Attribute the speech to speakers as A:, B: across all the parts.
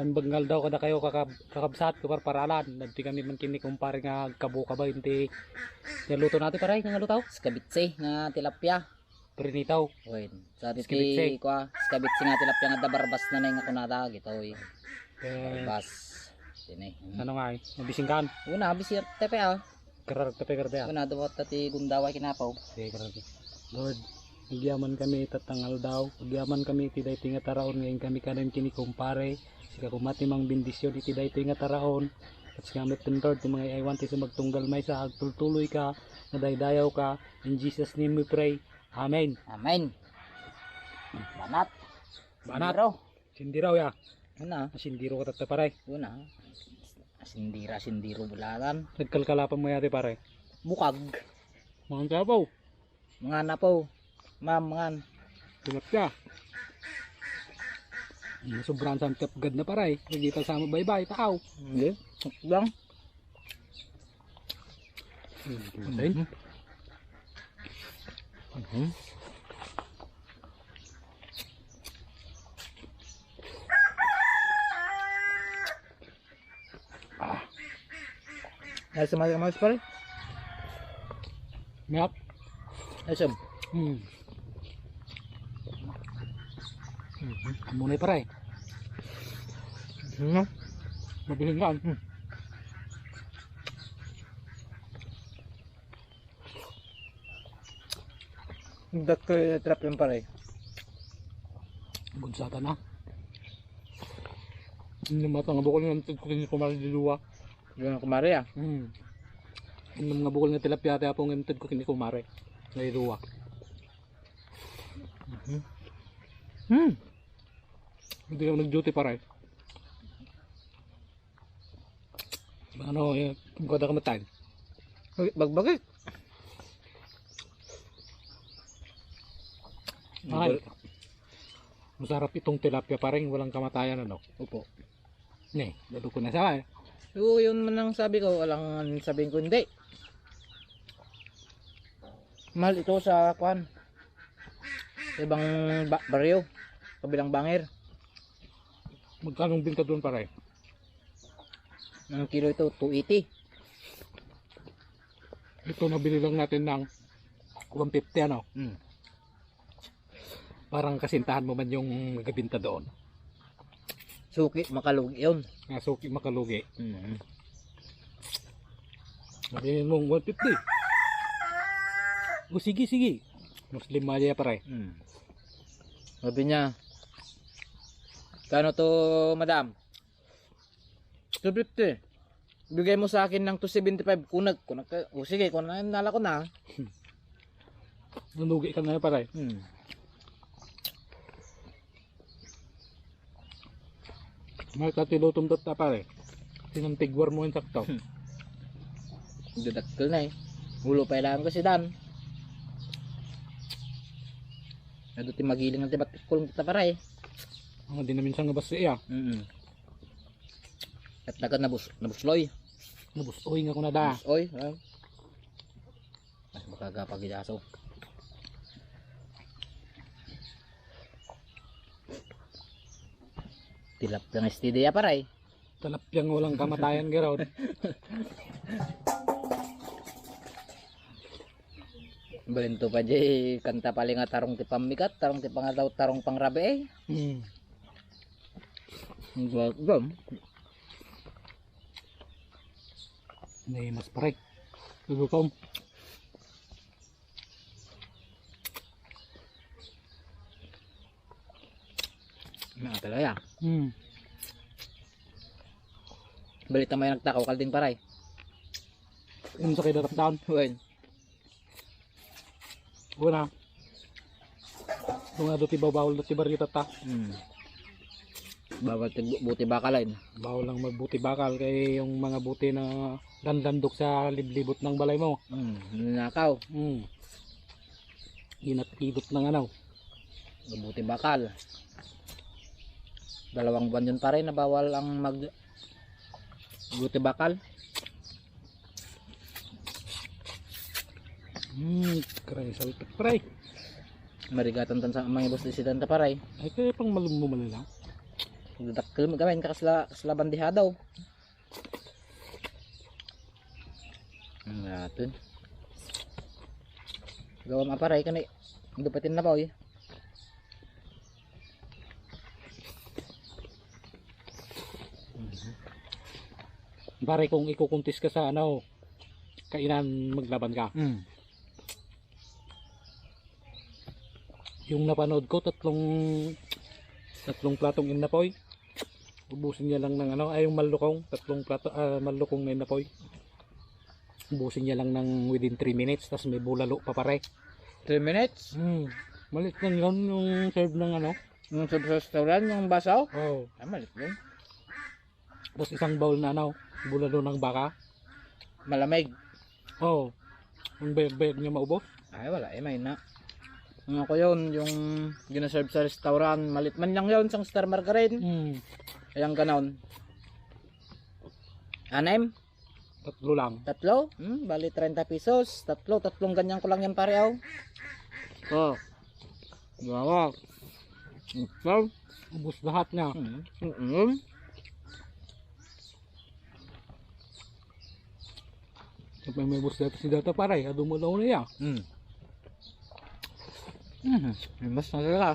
A: Bengal daw kada kayo kakabsat ko paralan. Nanti kami man kini kumpare nga kabuka ba hindi. Naluto natin paray nga lutaw.
B: Skabitse nga tilapia.
A: Prinitaw.
B: Wen. Sa
A: Skabitse.
B: titi ko skabitse nga tilapia nga dabarbas na nay nga kunada gitoy.
A: Eh,
B: Barbas. Dini.
A: ano nga eh, mabisingkan.
B: Una bisir tepe ah.
A: Kararag tape karde ah.
B: Una duwat tati gundaway kinapaw.
A: Sige kararag. Lord, nagyaman kami tatangal daw. Nagyaman kami tiday tinga taraon ngayon kami kanin kini kumpare. Sika kumati mang bendisyon itiday tinga taraon. At sika met Lord, yung mga iwan ti sa magtunggal may sa agtultuloy ka, nadaydayaw ka. In Jesus name we pray. Amen.
B: Amen. Banat.
A: Banat.
B: Sindiro.
A: Sindiraw ya.
B: Una.
A: Sindiro ka tataparay.
B: Una. Sindiro bulalan.
A: Nagkalkalapan mo yati pare.
B: Bukag.
A: Mga kapaw.
B: Mga napaw. Ma'am, mga.
A: Tilapya. Sobrang santap gad na paray. Nagita sa mo bye-bye tao.
B: Hindi. Lang.
A: Ayun.
B: Ay, sumali ka mas pare.
A: Ngap.
B: Ay, sum.
A: Munay paray. Mabiling ka.
B: Dak ko trap yung pare.
A: Bunsata na. Hindi matang bukol ng kunin ko mariluwa.
B: Yung kumari ah.
A: Hindi mga bukol ng tilapia ate apong imtid ko kini kumare. Mariluwa. Hindi ka nag-duty paray. Ano, kung kada ka matay.
B: Bagbagit.
A: Mahal. Masarap itong tilapia pareng walang kamatayan ano.
B: Opo.
A: Ne, lalo ko na sa
B: Oo, yun man ang sabi ko. Walang sabihin ko hindi. Mahal ito sa kwan. Ibang baryo. Kabilang bangir.
A: Magkano binta doon pare?
B: Ang kilo ito, 280.
A: Ito nabili lang natin ng 150 ano. Parang kasintahan mo man yung nagabinta doon.
B: Suki, makalugi yun.
A: Nga suki makalugi. Nabili mong 150. O sige, sige. Muslim maya pare.
B: Sabi niya, kano to, madam? 250. Bigay mo sa akin ng 275. Kunag ka. O sige, nala ko na.
A: Nanugi ka na pare. May katilutom dot na pare. Sinantigwar mo yung sakto.
B: Dadakkel na eh. Ulo pa ilangan ko si Dan. Naduti magiling ng tibat kulong kita para eh.
A: Ang di namin sang nabas siya.
B: At dagat nabusloy.
A: Nabusoy nga ko na da.
B: Busoy. Mas makagapag idaso. Tilap lang estidiya para eh.
A: Talapyang walang kamatayan garaw.
B: Balinto pa di kanta paling nga tarong ti pamikat, tarong ti pangadaw, tarong pangrabe eh. Gam.
A: Hindi mas pare. Gugutom.
B: Na talaga. Balita may nagtakaw kalding paray.
A: Yung sa kidatap down.
B: Wen.
A: Una. Mga doon bawal doon barita ta.
B: Bawal buti bakalain.
A: Bawal lang magbuti bakal kay yung mga buti na dandandok sa liblibot ng balay mo.
B: Nakaw.
A: Inat-idot ng ano.
B: Buti bakal. 2 buwan yun pa rin na bawal ang buti bakal.
A: Karay salpit paray.
B: Marigatan tan sa mga boss disidan ta paray.
A: Ay kaya pang malumumal lang.
B: Dadakkel mo gawin kasla bandeha daw. Natin. Gawa maparay ka na. Dupatin na ba oy?
A: Pare, kung ikukuntis ka sa ano, kainan maglaban ka. Yung napanood ko, tatlong platong inapoy. Ubusin niya lang ng ano, ay yung malukong, tatlong plato, malukong na inapoy. Ubusin niya lang ng within 3 minutes, tapos may bulalo pa pare.
B: 3 minutes?
A: Malit lang yun, yung serve ng ano.
B: Yung sa restaurant, yung basaw?
A: Oh.
B: Ay, malit yun.
A: Tapos isang bowl na ano, bulalo ng baka.
B: Malamig.
A: Oh. Yung bayag-bayag niya maubos.
B: Ay, wala. May na. Yung ako yun, yung ginaserve sa restaurant, malit man lang yun, isang star margarine. Ayang ganon. 6?
A: Tatlo lang.
B: Tatlo? Bali 30 pesos. Tatlong ganyan ko lang yan pare aw. Oh. Wow. So,
A: Ubos lahat niya. Kapag may ubos dito si data pare, adumulaw na yan.
B: Mas na talaga.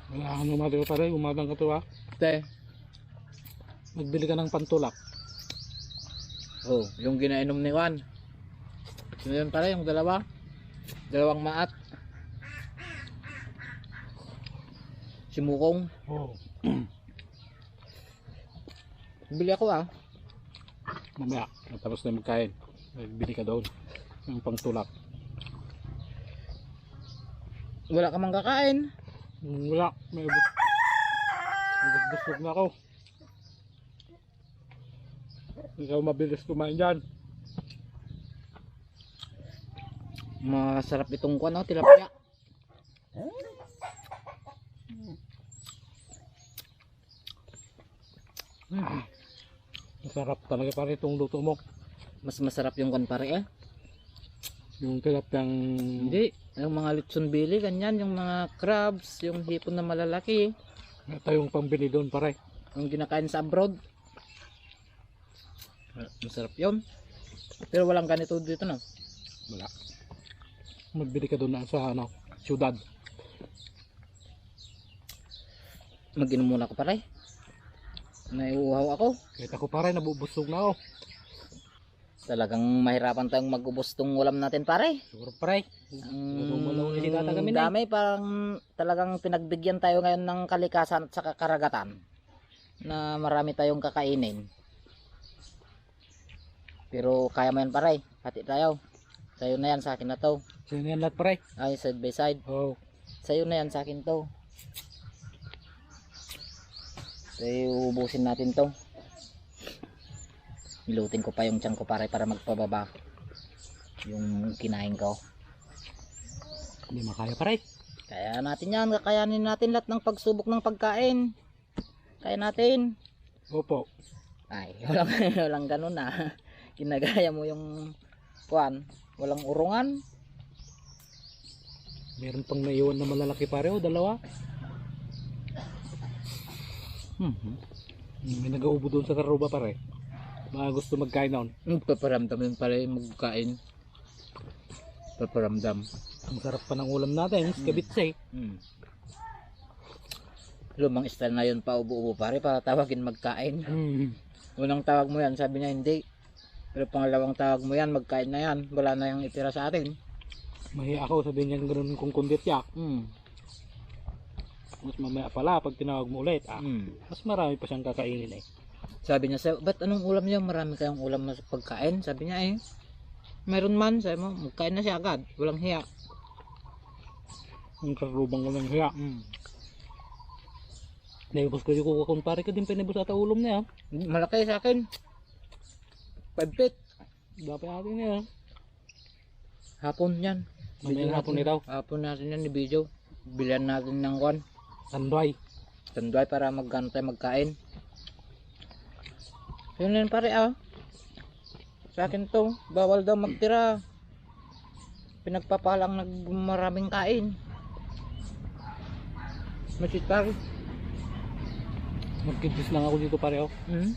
A: Wala ano mati pare, umadang ka to ha.
B: Te.
A: Magbili ka ng pantulak.
B: Oh, yung ginainom ni Juan. Sino yun pare, yung dalawa? Dalawang maat. Si Mukong.
A: Oh.
B: Bili ako ah.
A: Mamaya, tapos na magkain. Magbili ka doon ng pantulak.
B: Wala ka mang kakain.
A: Wala, may ubos. Busog na ako. Ikaw mabilis kumain dyan.
B: Masarap itong kuwan, no? Tilapia.
A: Masarap talaga pare itong luto mo.
B: Mas masarap yung kuwan pare eh.
A: Yung tilapyang...
B: Hindi, yung mga litson bili, ganyan, yung mga crabs, yung hipon na malalaki,
A: Ito yung pambili doon pare.
B: yung kinakain sa abroad. Masarap yun. Pero walang ganito dito na.
A: Wala. Magbili ka doon na sa ano, syudad.
B: Mag-inom muna ako pare. Naiuhaw ako.
A: Kahit ako pare, nabubusog na ako.
B: Talagang mahirapan tayong mag-ubos tong ulam natin pare.
A: Siguro pare.
B: Ang dami, parang talagang pinagbigyan tayo ngayon ng kalikasan at saka karagatan na marami tayong kakainin. Pero kaya mo yan pare, hati tayo. Sa'yo na yan, sa akin na to.
A: Sino yan lahat pare?
B: Ay, side by side.
A: Oh.
B: Sa'yo na yan, sa akin to. Sa'yo, ubusin natin to. Ilutin ko pa yung tiyan ko pare para magpababa yung kinain ko.
A: Hindi makaya pare.
B: Kaya natin yan, kakayanin natin lahat ng pagsubok ng pagkain. Kaya natin.
A: Opo.
B: Ay, walang ganun na. Ginagaya mo yung kuan, walang urungan.
A: Meron pang naiwan na malalaki pare o dalawa. May nag-uubo doon sa karuba pare. Mga gusto magkain noon.
B: Paparamdam yun pala yung magkain. Paparamdam.
A: Ang sarap pa ng ulam natin, skabitse.
B: Lumang style na yun pa ubo-ubo pare para tawagin magkain. Unang tawag mo yan, sabi niya hindi. Pero pangalawang tawag mo yan, magkain na yan. Wala na yung itira sa atin.
A: Mahiya ako, sabihin niya ganoon kung kundit yak. Mas mamaya pala pag tinawag mo ulit, mas marami pa siyang kakainin eh.
B: Sabi niya, ba't anong ulam niya? Marami kayong ulam na pagkain? Sabi niya eh. Meron man, sabi mo, magkain na siya agad. Walang hiya.
A: Ang karubang ko ng hiya. Naibos ko yung kukakon pare ka din pinibos ata ulom na yan.
B: Malaki sa akin. 5 feet.
A: Dapat natin yan.
B: Hapon yan.
A: Mamayang hapon ito.
B: Hapon natin yan ni video. Bilihan natin ng kwan.
A: Tanduay.
B: Tanduay para magkano tayo magkain. Yun yan pare ah. Sa akin to, bawal daw magtira. Pinagpapalang maraming kain. Masitar.
A: Magkikis lang ako dito pare oh.
B: Mm.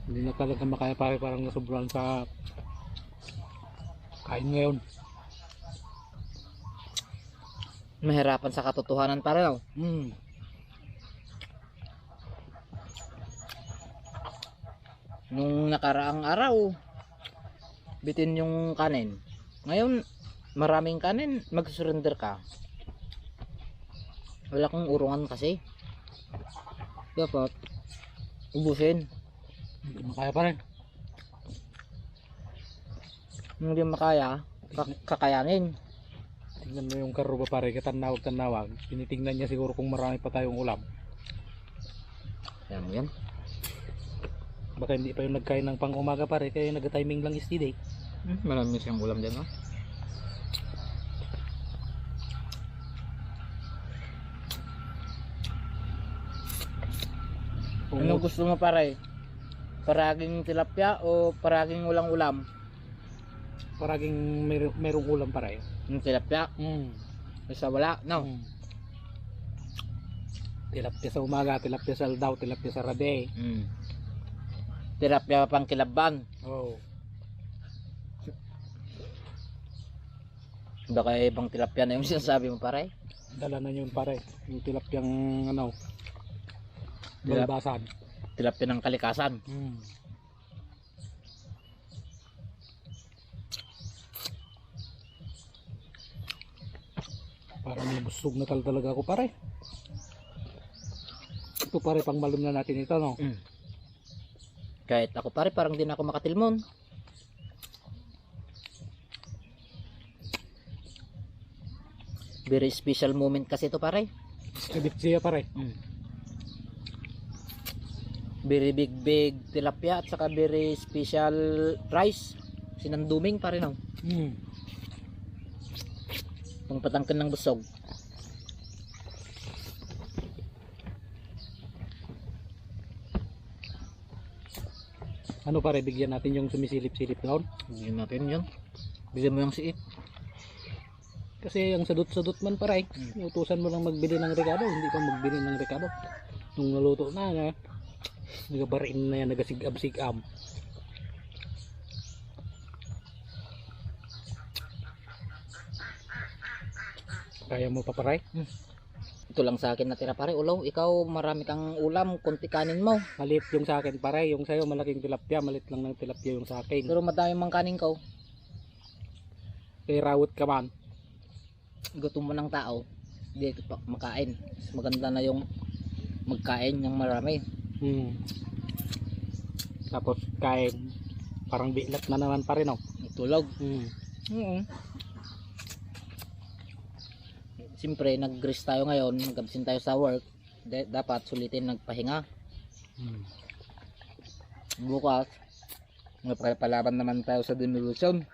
A: Hindi na talaga makaya pare, parang nasobrahan sa kain ngayon.
B: Mahirapan sa katotohanan pare no.
A: Hmm.
B: Nung nakaraang araw, bitin yung kanin. Ngayon, maraming kanin, mag-surrender ka. Wala kang urungan kasi. Dapat, ubusin.
A: Hindi makaya pare.
B: Kung hindi makaya, kakayanin.
A: Tingnan mo yung karuba pare, katanawag-tanawag. Tinitingnan niya siguro kung marami pa tayong ulam.
B: Ayan mo yan.
A: Baka hindi pa yung nagkain ng pang umaga pare, kaya nag-timing lang is day.
B: Marami siyang ulam dyan, no? Ano gusto mo pare? Paraging tilapia o paraging walang ulam?
A: Paraging merong ulam pare.
B: Yung tilapia, basta wala, no?
A: Tilapia sa umaga, tilapia sa aldaw, tilapia sa rabe.
B: Tilapia pang kilaban.
A: Oh.
B: Baka ibang tilapia na yung sinasabi mo pare.
A: Dala na yun pare. Yung tilapyang ano,
B: Tilap-
A: balbasan.
B: Tilapia ng kalikasan.
A: Parang nabusog na talaga ako pare. Ito pare, pang balon na natin ito no.
B: Kahit ako pare, parang din ako makatilmon. Very special moment kasi ito pare.
A: Kadip siya pare.
B: Very big tilapia at saka very special rice. Sinanduming pare no. Pang patangkan ng busog.
A: Ano pare, bigyan natin yung sumisilip-silip doon.
B: Bigyan natin yun. Bigyan mo yung siit.
A: Kasi yung sadot-sadot man pare, utusan mo lang magbili ng rekado, hindi pa magbili ng rekado. Nung naluto na, nagabarin na yan, nagasigab-sigab. Kaya mo pa pare?
B: Ito lang sa akin natira pare. Ulaw, ikaw marami kang ulam, konti kanin mo.
A: Malit yung sa akin pare, yung sa'yo malaking tilapia, malit lang ng tilapia yung sa akin.
B: Pero madami mang kanin ko.
A: Kaya rawot ka man.
B: Gutom mo ng tao. Hindi ka pa makain. Mas maganda na yung magkain ng marami.
A: Tapos kain, parang bilat na naman pare no.
B: Tulog. Siyempre, nag-rest tayo ngayon, nag-absent tayo sa work. Dapat sulitin nagpahinga. Bukas, magpapalaban naman tayo sa demolition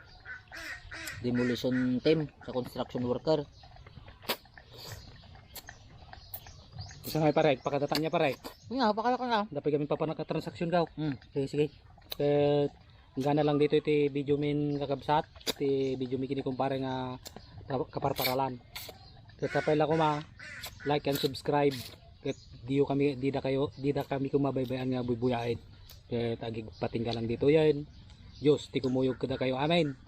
B: team, sa construction worker.
A: Isa nga pare, pakadatan niya pare.
B: Nga, pakala ka na.
A: Dapat kami papanaka-transaksyon gaw. Sige, sige. Gana lang dito iti video min kakabsat, iti video mi kini kumpare nga kaparparalan. Kapay lang ko ma like and subscribe. Ket di da kami kumabaybayan nga bubuyain. Ket agig patinggalan dito yan. Diyos ti kumuyog kada kayo. Amen.